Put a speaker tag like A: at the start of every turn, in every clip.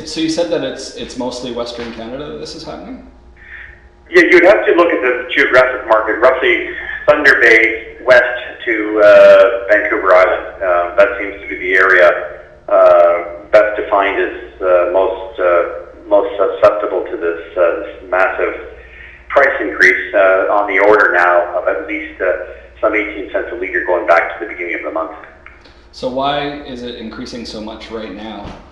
A: So you said that it's mostly Western Canada that this is happening?
B: Yeah, you'd have to look at the geographic market, roughly Thunder Bay west to Vancouver Island. That seems to be the area best defined as most susceptible to this massive price increase on the order now of at least some 18 cents a litre going back to the beginning of the month.
A: So why is it increasing so much right now?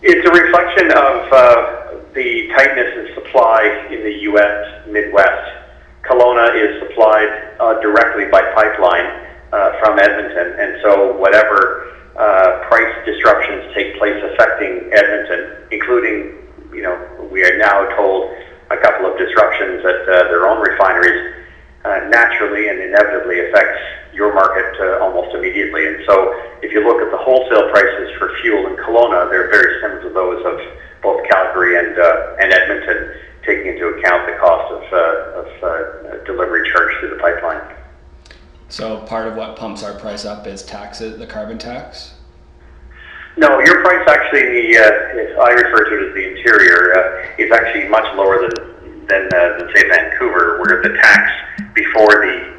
B: It's a reflection of the tightness in supply in the U.S. Midwest. Kelowna is supplied directly by pipeline from Edmonton, and so whatever price disruptions take place affecting Edmonton, including, we are now told a couple of disruptions at their own refineries, naturally and inevitably affects your market almost immediately. And so if you look at the wholesale prices for fuel in Kelowna, they're very similar to those of both Calgary and Edmonton, taking into account the cost of delivery charge through the pipeline.
A: So part of what pumps our price up is taxes, the carbon tax?
B: No, your price actually, I refer to it as the interior, is actually much lower than say Vancouver, where the tax before the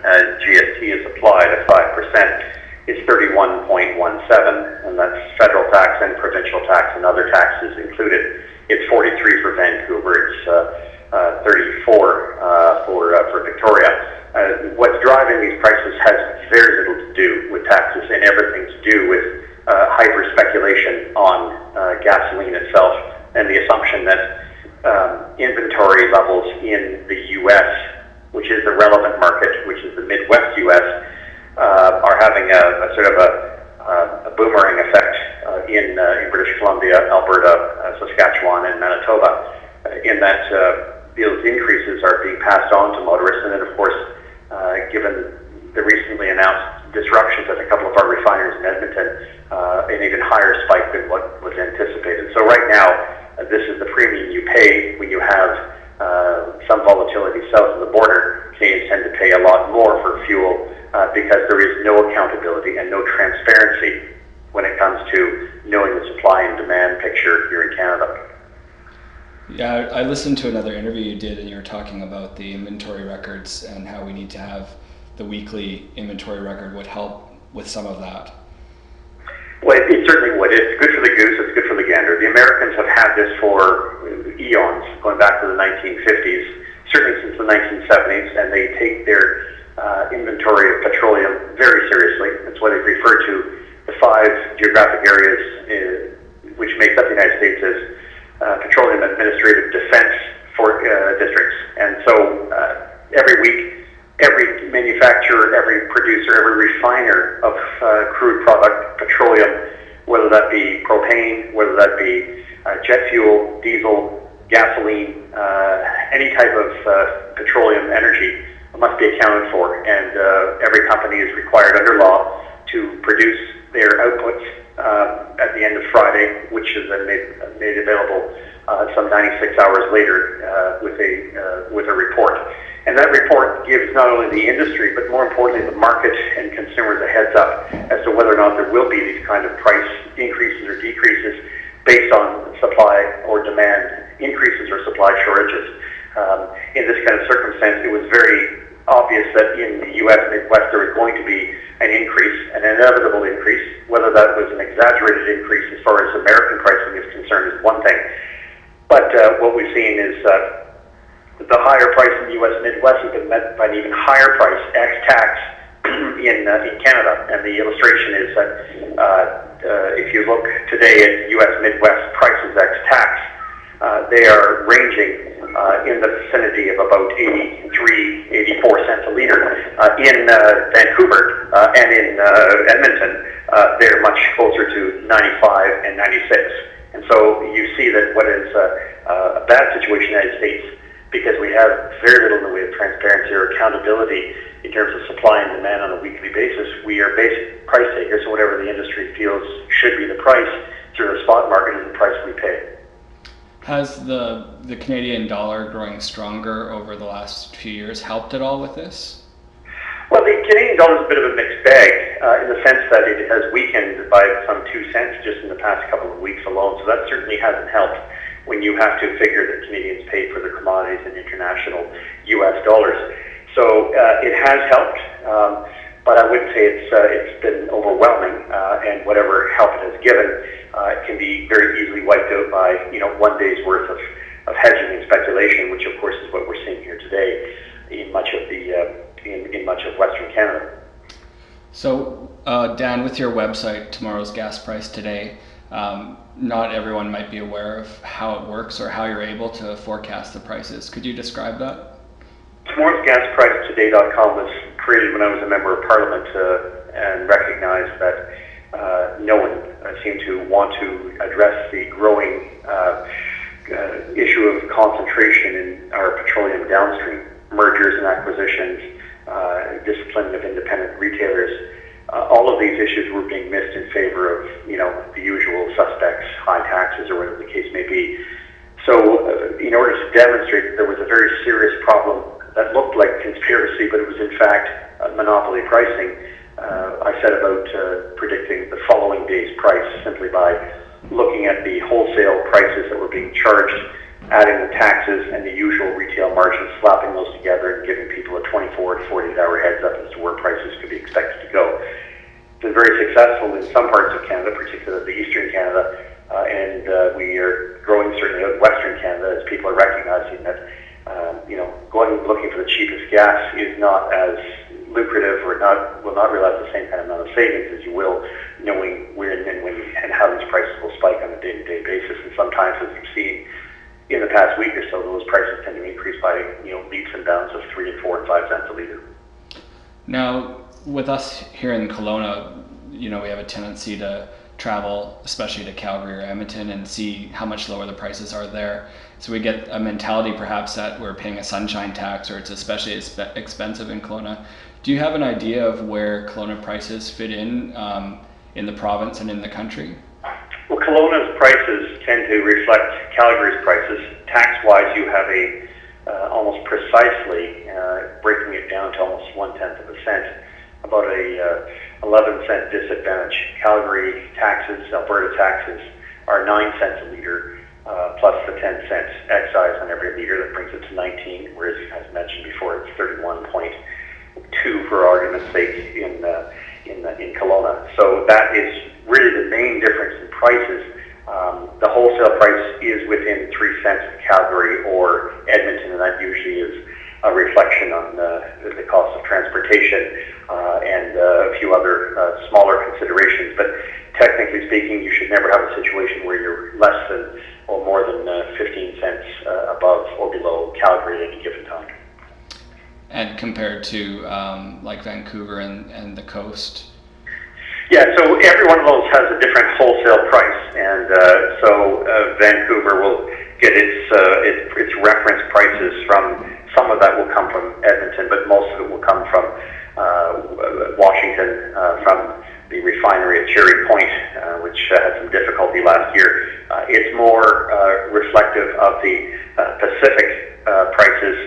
B: GST is applied at 5% is 31.17, and that's federal tax and provincial tax and other taxes included. It's 43 for Vancouver, it's 34 for Victoria. What's driving these prices has very little to do with taxes and everything to do with hyper speculation on gasoline itself and the assumption that inventory levels in the U.S., which is the relevant market, which is the Midwest U.S., are having a sort of a boomerang effect in British Columbia, Alberta, Saskatchewan, and Manitoba, in that those increases are being passed on to motorists, and then, of course, given the recently announced disruptions at a couple of our refineries in Edmonton, an even higher spike than what was anticipated. So right now, this is the premium you pay when you have some volatility south of the border. Canadians tend to pay a lot more for fuel because there is no accountability and no transparency when it comes to knowing the supply and demand picture here in Canada.
A: Yeah, I listened to another interview you did, and you were talking about the inventory records and how we need to have the weekly inventory record would help with some of that.
B: Well, it certainly would. It's good for the goose, it's good for the gander. The Americans have had this for eons, going back to the 1950s, certainly since the 1970s, and they take their inventory of petroleum very seriously. That's why they refer to the 5 geographic areas which makes up the United States as Petroleum Administrative Defense districts. And so every week, every manufacturer, every producer, every refiner of crude product, petroleum, whether that be propane, whether that be jet fuel, diesel, gasoline, any type of petroleum energy must be accounted for. And every company is required under law to produce their outputs at the end of Friday, which is then made available some 96 hours later with a report. And that report gives not only the industry, but more importantly the market and consumers a heads up as to whether or not there will be these kind of price increases or decreases based on supply or demand increases or supply shortages. In this kind of circumstance, it was very obvious that in the U.S. Midwest there was going to be an increase, an inevitable increase. Whether that was an exaggerated increase as far as American pricing is concerned is one thing. But what we've seen is the higher price in the U.S. Midwest has been met by an even higher price, ex-tax, in Canada. And the illustration is that if you look today at U.S. Midwest prices ex-tax, they are ranging in the vicinity of about 83, 84 cents a litre. In Vancouver and in Edmonton, they're much closer to 95 and 96. And so you see that what is a bad situation in the United States, because we have very little in the way of transparency or accountability in terms of supply and demand on a weekly basis. We are basic price takers, so whatever the industry feels should be the price through the spot market is the price we pay.
A: Has the Canadian dollar growing stronger over the last few years helped at all with this?
B: Well, the Canadian dollar is a bit of a mixed bag. in the sense that it has weakened by some 2 cents just in the past couple of weeks alone. So that certainly hasn't helped when you have to figure that Canadians pay for their commodities in international U.S. dollars. So it has helped, but I wouldn't say it's been overwhelming, and whatever help it has given, it can be very easily wiped out by 1 day's worth of hedging and speculation, which of course is what we're seeing here today in much of in much of Western Canada.
A: So, Dan, with your website, Tomorrow's Gas Price Today, not everyone might be aware of how it works or how you're able to forecast the prices. Could you describe that?
B: Tomorrow'sGasPriceToday.com was created when I was a member of Parliament and recognized that no one seemed to want to address the growing issue of concentration in our petroleum downstream, mergers and acquisitions, discipline of independent retailers. All of these issues were being missed in favor of, the usual suspects, high taxes or whatever the case may be. So in order to demonstrate that there was a very serious problem that looked like conspiracy, but it was in fact monopoly pricing, I set about predicting the following day's price simply by looking at the wholesale prices that were being charged, adding the taxes and the usual retail margins, slapping those together and giving people a 24 to 48 hour heads up as to where prices could be expected to go. It's been very successful in some parts of Canada, particularly Eastern Canada, and we are growing certainly out in Western Canada as people are recognizing that going looking for the cheapest gas is not as lucrative or will not realize the same kind of amount of savings as you will knowing when and how these prices will spike on a day-to-day basis. And sometimes, as you've seen in the past week or so, those prices tend to increase by leaps and bounds of 3 and 4 and 5 cents a liter.
A: Now, with us here in Kelowna, we have a tendency to travel, especially to Calgary or Edmonton, and see how much lower the prices are there. So we get a mentality perhaps that we're paying a sunshine tax or it's especially expensive in Kelowna. Do you have an idea of where Kelowna prices fit in the province and in the country?
B: Well, Kelowna's prices tend to reflect Calgary's prices. Tax-wise, you have almost precisely, breaking it down to almost 1/10 of a cent, about a 11-cent disadvantage. Calgary taxes, Alberta taxes, are 9 cents a liter, plus the 10 cents excise on every liter. That brings it to 19, whereas, as mentioned before, it's 31.2 for argument's sake in Kelowna. So that is really the main difference in prices. The wholesale price is within 3 cents of Calgary or Edmonton, and that usually is a reflection on the cost of transportation and a few other smaller considerations. But technically speaking, you should never have a situation where you're less than or more than 15 cents above or below Calgary at any given time.
A: And compared to like Vancouver and the coast?
B: Yeah, so every one of those has a different wholesale price, and so Vancouver will get its reference prices from. Some of that will come from Edmonton, but most of it will come from Washington, from the refinery at Cherry Point, which had some difficulty last year. It's more reflective of the Pacific prices,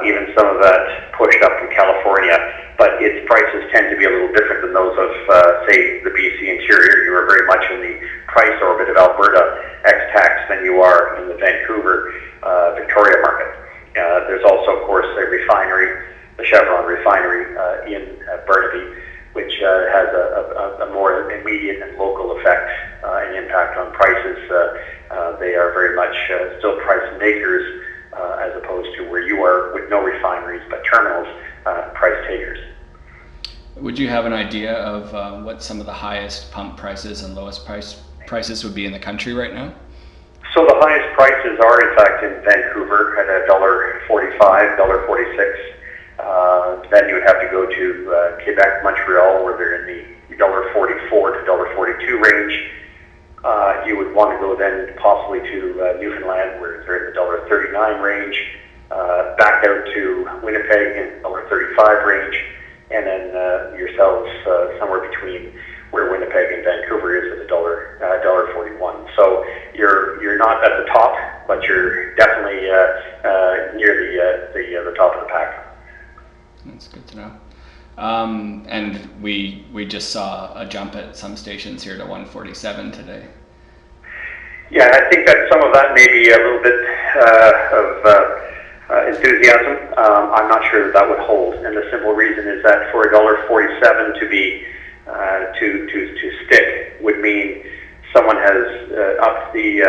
B: even some of that pushed up from California, but its prices tend to be a little different than those of, say, the BC interior. You are very much in the price orbit of Alberta ex-tax than you are in the Vancouver, Victoria market. There's also, of course, a refinery, the Chevron refinery in Burnaby, which has a more immediate and local effect and impact on prices. They are very much still price makers as opposed to where you are with no refineries but terminals, price takers.
A: Would you have an idea of what some of the highest pump prices and lowest prices would be in the country right now?
B: So the highest prices are, in fact, in Vancouver at $1.45, $1.46. Then you would have to go to Quebec, Montreal, where they're in the $1.44 to $1.42 range. You would want to go then possibly to Newfoundland, where they're in the $1.39 range. Back out to Winnipeg in the $1.35 range, and then yourselves somewhere between where Winnipeg and Vancouver is at $1.41. So you're not at the top, but you're definitely near the top of the pack.
A: That's good to know. And we we just saw a jump at some stations here to 147 today.
B: Yeah, I think that some of that may be a little bit of enthusiasm. I'm not sure that would hold, and the simple reason is that for $1.47 to be to stick would mean someone has upped the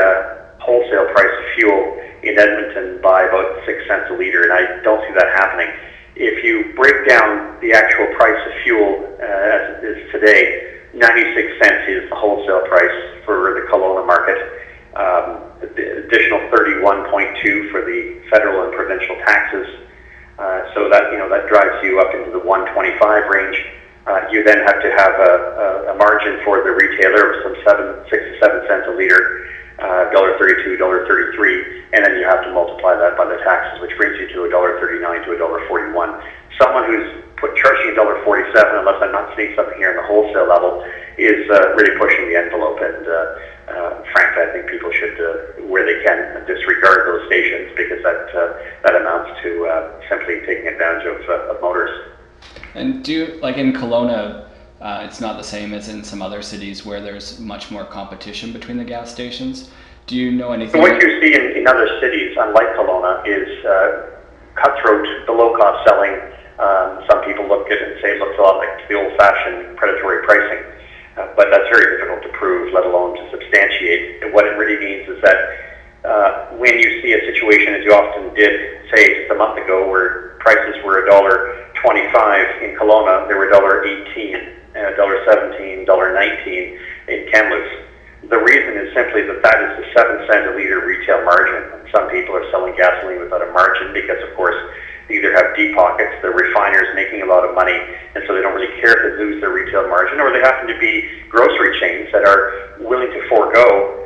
B: wholesale price of fuel in Edmonton by about 6 cents a liter, and I don't see that happening. If you break down the actual price of fuel as it is today, 96 cents is the wholesale price for the Kelowna market. The additional 31.2 for the federal and provincial taxes. So that that drives you up into the 125 range. You then have to have a margin for the retailer of some 6 to 7 cents a liter, $1.32, $1.33, and then you have to multiply that by the taxes, which brings you to $1.39 to $1.41. Someone who's charging $1.47, unless I'm not seeing something here in the wholesale level, is really pushing the envelope. And frankly, I think people should, where they can, disregard those stations, because that amounts to simply taking advantage of motors.
A: And like in Kelowna, it's not the same as in some other cities where there's much more competition between the gas stations. Do you know anything?
B: So what you see in other cities, unlike Kelowna, is cutthroat, the low-cost selling. Some people look at it and say it looks a lot like the old-fashioned predatory pricing, but that's very difficult to prove, let alone to substantiate. And what it really means is that when you see a situation, as you often did, say just a month ago, where prices were $1.25 in Kelowna, they were $1.18, $1.17, $1.19 in Kamloops. The reason is simply that is the 7 cent a liter retail margin. And some people are selling gasoline without a margin because, of course, they either have deep pockets, the refiners making a lot of money, and so they don't really care if they lose their retail margin, or they happen to be grocery chains that are willing to forego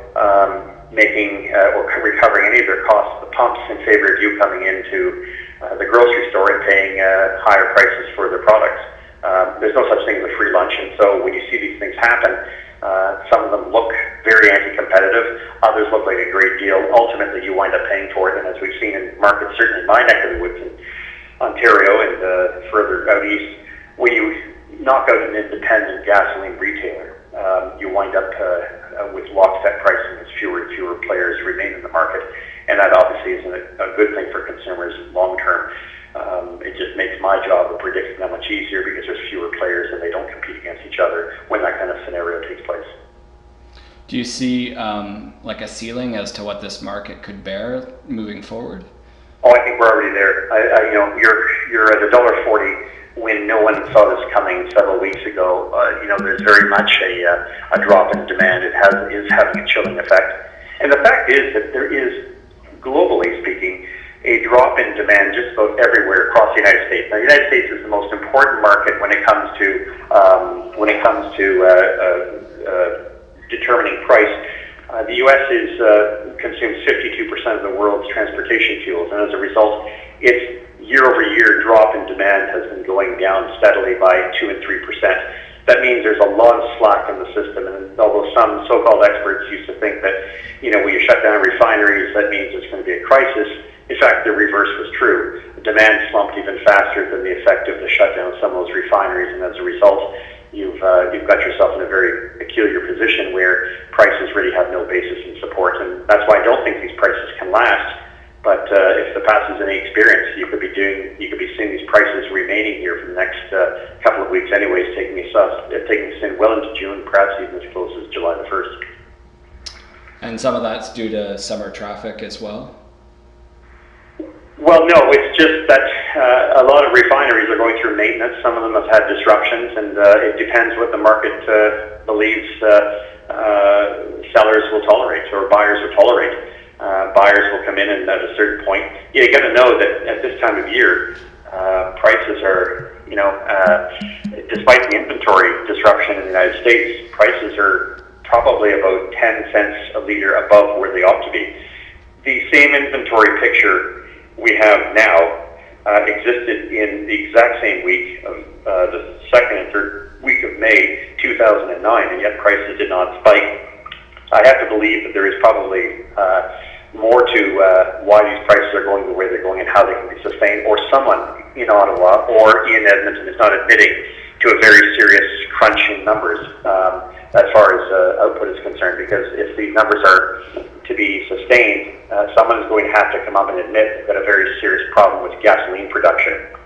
B: making or recovering any of their costs at the pumps in favor of you coming into the grocery store and paying higher prices for their products. There's no such thing as a free lunch, and so when you see these things happen, some of them look very anti-competitive, others look like a great deal. Ultimately, you wind up paying for it, and as we've seen in markets, certainly in my neck of the woods in Ontario and further out east, when you knock out an independent gasoline retailer, you wind up with lockstep pricing as fewer and fewer players remain in the market, and that obviously isn't a good thing for consumers long term. It just makes my job of predicting that much easier because there's fewer players and they don't compete against each other when that kind of scenario takes place.
A: Do you see like a ceiling as to what this market could bear moving forward?
B: Oh, I think we're already there. You're at $1.40 when no one saw this coming several weeks ago. There's very much a drop in demand. It is having a chilling effect, and the fact is that there is, globally speaking, a drop in demand just about everywhere across the United States. Now, the United States is the most important market when it comes to determining price. The U.S. consumes 52% of the world's transportation fuels, and as a result, its year-over-year drop in demand has been going down steadily by 2 and 3%. That means there's a lot of slack in the system, and although some so-called experts used to think that, when you shut down refineries, that means there's going to be a crisis. In fact, the reverse was true. The demand slumped even faster than the effect of the shutdown of some of those refineries, and as a result, you've got yourself in a very peculiar position where prices really have no basis in support, and that's why I don't think these prices can last. But if the past is any experience, you could be seeing these prices remaining here for the next couple of weeks, anyways, taking us in well into June, perhaps even as close as July the 1st.
A: And some of that's due to summer traffic as well?
B: Well, no, it's just that a lot of refineries are going through maintenance. Some of them have had disruptions, and it depends what the market believes sellers will tolerate or buyers will tolerate. Buyers will come in, and at a certain point, you got to know that at this time of year, prices are, despite the inventory disruption in the United States, prices are probably about 10 cents a liter above where they ought to be. The same inventory picture we have now existed in the exact same week of the second and third week of May 2009, and yet prices did not spike. I have to believe that there is probably more to why these prices are going the way they're going and how they can be sustained, or someone in Ottawa or in Edmonton is not admitting to a very serious crunch as far as output is concerned, because if these numbers are to be sustained, someone is going to have to come up and admit they've got a very serious problem with gasoline production.